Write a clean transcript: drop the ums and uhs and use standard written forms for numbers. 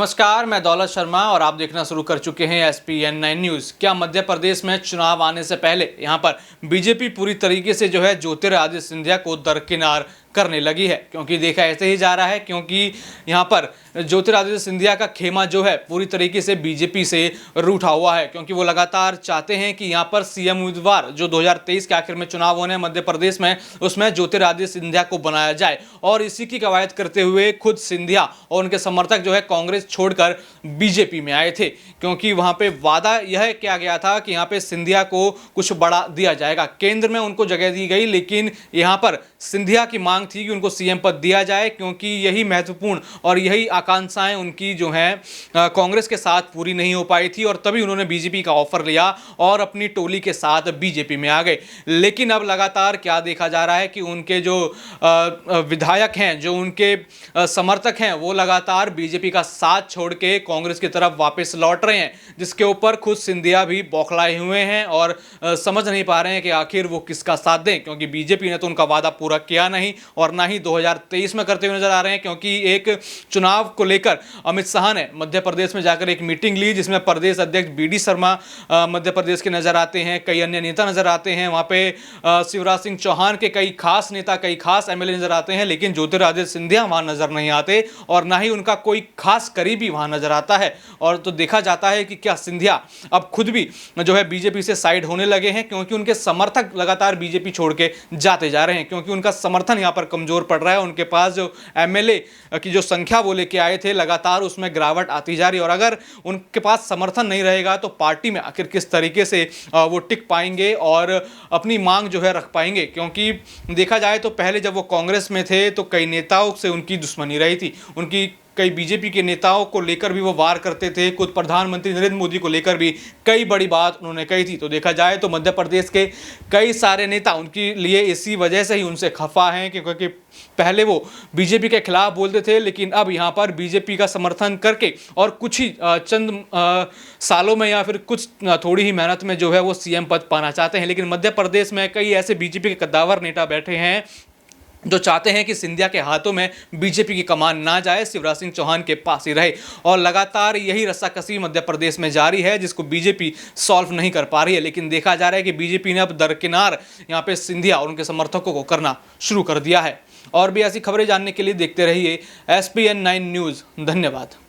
नमस्कार, मैं दौलत शर्मा और आप देखना शुरू कर चुके हैं SPN9 न्यूज़। क्या मध्य प्रदेश में चुनाव आने से पहले यहां पर बीजेपी पूरी तरीके से जो है ज्योतिरादित्य सिंधिया को दरकिनार करने लगी है? क्योंकि देखा ऐसे ही जा रहा है, क्योंकि यहां पर ज्योतिरादित्य सिंधिया का खेमा जो है पूरी तरीके से बीजेपी से रूठा हुआ है, क्योंकि वो लगातार चाहते हैं कि यहां पर सीएम उम्मीदवार जो 2023 के आखिर में चुनाव होने मध्य प्रदेश में, उसमें ज्योतिरादित्य सिंधिया को बनाया जाए। और इसी की कवायद करते हुए खुद सिंधिया और उनके समर्थक जो है कांग्रेस छोड़कर बीजेपी में आए थे, क्योंकि वहां पे वादा यह किया गया था कि यहां पे सिंधिया को कुछ बड़ा दिया जाएगा। केंद्र में उनको जगह दी गई, लेकिन यहां पर सिंधिया की मांग थी कि उनको सीएम पद दिया जाए, क्योंकि यही महत्वपूर्ण और यही आकांक्षाएं उनकी जो हैं कांग्रेस के साथ पूरी नहीं हो पाई थी, और तभी उन्होंने बीजेपी का ऑफर लिया और अपनी टोली के साथ बीजेपी में आ गए। लेकिन अब लगातार क्या देखा जा रहा है कि उनके जो विधायक हैं, जो उनके समर्थक हैं, वो लगातार बीजेपी का साथ छोड़ के कांग्रेस की तरफ वापस लौट रहे हैं, जिसके ऊपर खुद सिंधिया भी बौखलाए हुए हैं और समझ नहीं पा रहे हैं कि आखिर वो किसका साथ दें, क्योंकि बीजेपी ने तो उनका वादा पूरा किया नहीं और ना ही 2023 में करते हुए नजर आ रहे हैं। क्योंकि एक चुनाव को लेकर अमित शाह ने मध्य प्रदेश में जाकर एक मीटिंग ली, जिसमें प्रदेश अध्यक्ष BD शर्मा मध्य प्रदेश के नजर आते हैं, कई अन्य नेता नजर आते हैं, वहां पे शिवराज सिंह चौहान के कई खास नेता, कई खास MLA नजर आते हैं, लेकिन ज्योतिरादित्य सिंधिया वहां नजर नहीं आते और ना ही उनका कोई खास करीबी वहां नजर आता है। और तो देखा जाता है कि क्या सिंधिया अब खुद भी जो है बीजेपी से साइड होने लगे हैं, क्योंकि उनके समर्थक लगातार बीजेपी छोड़ के जाते जा रहे हैं, क्योंकि उनका समर्थन यहां पर कमजोर पड़ रहा है। उनके पास जो MLA की जो संख्या वो लेके आए थे, लगातार उसमें गिरावट आती जा रही है, और अगर उनके पास समर्थन नहीं रहेगा तो पार्टी में आखिर किस तरीके से वो टिक पाएंगे और अपनी मांग जो है रख पाएंगे। क्योंकि देखा जाए तो पहले जब वो कांग्रेस में थे तो कई नेताओं से उनकी दुश्मनी रही थी, उनकी कई बीजेपी के नेताओं को लेकर भी वो वार करते थे, खुद प्रधानमंत्री नरेंद्र मोदी को लेकर भी कई बड़ी बात उन्होंने कही थी। तो देखा जाए तो मध्य प्रदेश के कई सारे नेता उनके लिए इसी वजह से ही उनसे खफा हैं, क्योंकि पहले वो बीजेपी के खिलाफ बोलते थे, लेकिन अब यहाँ पर बीजेपी का समर्थन करके और कुछ ही चंद सालों में या फिर कुछ थोड़ी ही मेहनत में जो है वो सीएम पद पाना चाहते हैं। लेकिन मध्य प्रदेश में कई ऐसे बीजेपी के कद्दावर नेता बैठे हैं जो चाहते हैं कि सिंधिया के हाथों में बीजेपी की कमान ना जाए, शिवराज सिंह चौहान के पास ही रहे। और लगातार यही रस्साकसी मध्य प्रदेश में जारी है, जिसको बीजेपी सॉल्व नहीं कर पा रही है। लेकिन देखा जा रहा है कि बीजेपी ने अब दरकिनार यहाँ पे सिंधिया और उनके समर्थकों को करना शुरू कर दिया है। और भी ऐसी खबरें जानने के लिए देखते रहिए SPN9 न्यूज़। धन्यवाद।